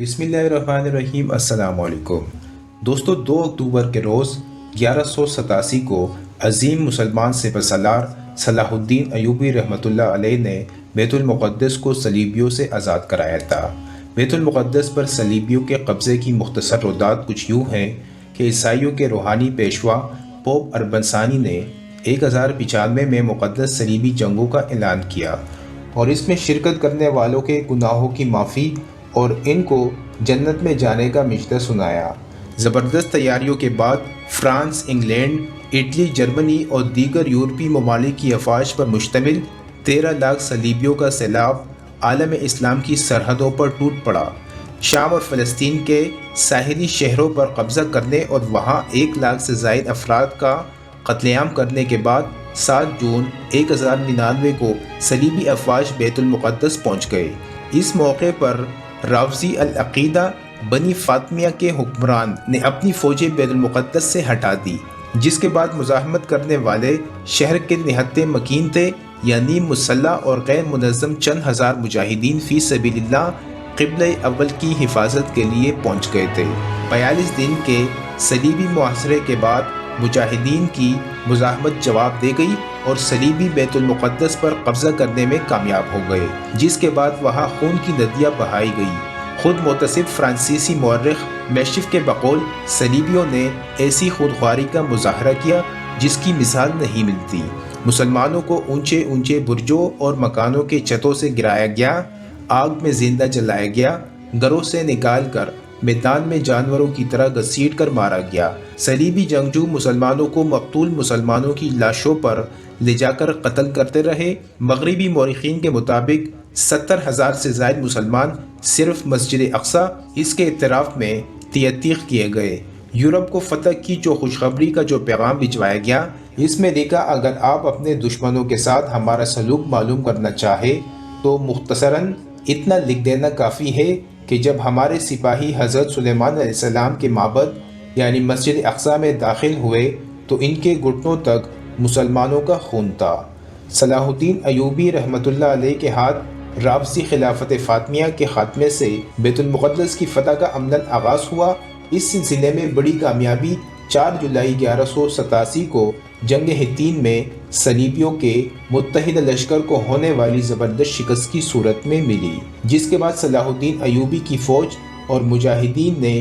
बिस्मिल्लाहिर्रहमानिर्रहीम। अस्सलाम वालेकुम दोस्तों, 2 अक्टूबर के रोज़ 1187 को अजीम मुसलमान सिपहसालार सलाहुद्दीन अयूबी रहमतुल्लाह अलैह ने बैतुल मुक़द्दस को सलीबियों से आज़ाद कराया था। बैतुल मुक़द्दस पर सलीबियों के कब्ज़े की मुख्तसर रुदात कुछ यूँ हैं कि ईसाइयों के रूहानी पेशवा पोप अर्बन सानी ने 1095 में मुक़द्दस सलीबी जंगों का ऐलान किया और इसमें शिरकत करने वालों के गुनाहों की माफ़ी और इनको जन्नत में जाने का मिश्रा सुनाया। ज़बरदस्त तैयारियों के बाद फ्रांस, इंग्लैंड, इटली, जर्मनी और दीगर यूरोपीय ममालिक की अफवाज पर मुश्तमिल 13 लाख सलीबियों का सैलाब आलम इस्लाम की सरहदों पर टूट पड़ा। शाम और फ़लस्तीन के साहिली शहरों पर कब्ज़ा करने और वहाँ 1 लाख से ज़ायद अफराद का कत्लेआम करने के बाद 7 जून 1099 को सलीबी अफवाज बैतुल मुक़द्दस पहुँच गए। इस मौके पर रावज़ी अल-अक़ीदा बनी फ़ातिमिया के हुक्मरान ने अपनी फ़ौजें बैतुल मुक़द्दस से हटा दी, जिसके बाद मुज़ाहमत करने वाले शहर के निहत्ते मकीन थे, यानी मुसल्ला और गैर मुनज़्ज़म चंद हज़ार मुजाहिदीन फ़ी सबीलिल्लाह क़िबला अव्वल की हिफाजत के लिए पहुँच गए थे। 42 दिन के सलीबी मुहासरे के बाद मुजाहिदीन की मुज़ाहमत जवाब दे गई और सलीबी बैतुल मुक़द्दस पर कब्ज़ा करने में कामयाब हो गए, जिसके बाद वहाँ खून की नदियाँ बहाई गई। खुद मोतसिब फ्रांसीसी मौर्रिख मैशिफ के बकौल सलीबियों ने ऐसी खुदख्वारी का मुजाहरा किया जिसकी मिसाल नहीं मिलती। मुसलमानों को ऊंचे ऊंचे बुर्जों और मकानों के छतों से गिराया गया, आग में जिंदा जलाया गया, घरों से निकाल कर मैदान में जानवरों की तरह घसीट कर मारा गया। सलीबी जंगजू मुसलमानों को मकतूल मुसलमानों की लाशों पर ले जाकर कत्ल करते रहे। मगरिबी मौरिखीन के मुताबिक 70,000 से ज़ायद मुसलमान सिर्फ मस्जिद अक्सा इसके इतराफ़ में तयतीक़ किए गए। यूरोप को फतह की जो खुशखबरी का जो पैगाम भिजवाया गया, इसमें लिखा, अगर आप अपने दुश्मनों के साथ हमारा सलूक मालूम करना चाहे तो मुख्तसरन इतना लिख देना काफ़ी है कि जब हमारे सिपाही हज़रत सुलेमान अलैहिस्सलाम के माबद यानी मस्जिद अक्सा में दाखिल हुए तो इनके घुटनों तक मुसलमानों का खून था। सलाहुद्दीन अयूबी रहमतुल्लाह अलैह के हाथ रावज़ी खिलाफत फ़ातिमिया के ख़ात्मे से बैतुल मुक़द्दस की फ़तह का अमलन आगाज़ हुआ। इस सिलसिले में बड़ी कामयाबी 4 जुलाई 1187 को जंग हित्तीन में सलीबियों के मुत्तहिद लश्कर को होने वाली ज़बरदस्त शिकस्त की सूरत में मिली, जिसके बाद सलाहुद्दीन अयूबी की फ़ौज और मुजाहिदीन ने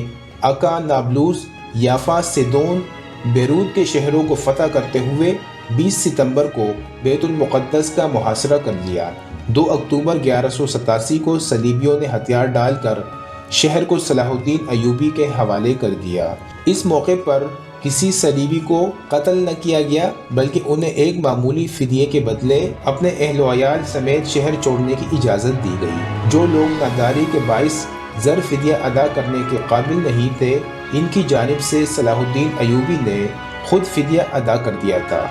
अका, नाबलूस, याफा, सिदोन, बेरूत के शहरों को फतह करते हुए 20 सितंबर को बैतुल मुक़द्दस का मुहासरा कर लिया। 2 अक्टूबर 1187 को सलीबियों ने हथियार डालकर शहर को सलाहुद्दीन अयूबी के हवाले कर दिया। इस मौके पर किसी सलीबी को कत्ल न किया गया, बल्कि उन्हें एक मामूली फिदिये के बदले अपने अहल वयाल समेत शहर छोड़ने की इजाज़त दी गई। जो लोग नादारी के बाइस ज़र फिदिया अदा करने के काबिल नहीं थे, इनकी जानिब से सलाहुद्दीन अयूबी ने खुद फिदिया अदा कर दिया था।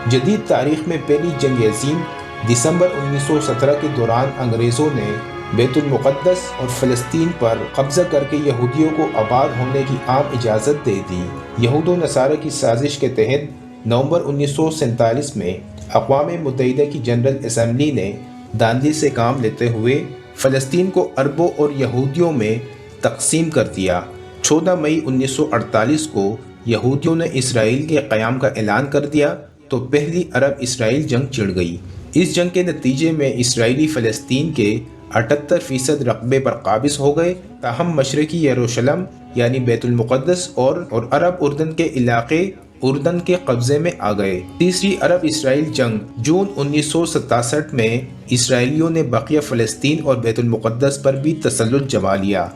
जदीद तारीख़ में पहली जंग अज़ीम दिसंबर 1917 के दौरान अंग्रेज़ों ने बैतुल मुक़द्दस और फ़लस्तीन पर कब्ज़ा करके यहूदियों को आबाद होने की आम इजाज़त दे दी। यहूद व नसारा की साजिश के तहत नवंबर 1947 में अक़वाम मुत्तहिदा की जनरल असम्बली ने धांधली से काम लेते हुए फ़लस्तीन को अरबों और यहूदियों में तकसीम कर दिया। 14 मई 1948 को यहूदियों ने इसराइल के क़याम का ऐलान कर दिया तो पहली अरब इसराइल जंग छिड़ गई। इस जंग के नतीजे में इसराइली फ़लस्तीन के 78% रकबे पर काबिज हो गए, ताहम मशरकी यरूशलेम यानी बैतुल मुक़द्दस और अरब उर्दन के इलाके उर्दन के कब्ज़े में आ गए। तीसरी अरब इसराइल जंग जून 1967 में इसराइलियों ने बकिया फ़लस्तीन और बैतुल मुक़द्दस पर भी तसल्लुत जमा लिया।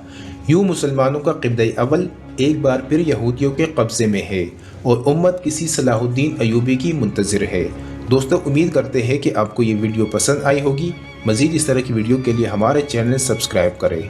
यूँ मुसलमानों का क़िबला अव्वल एक बार फिर यहूदियों के कब्ज़े में है और उम्मत किसी सलाहुद्दीन अयूबी की मुंतज़िर है। दोस्तों, उम्मीद करते हैं कि आपको ये वीडियो पसंद आई होगी। मज़ीद इस तरह की वीडियो के लिए हमारे चैनल सब्सक्राइब करें।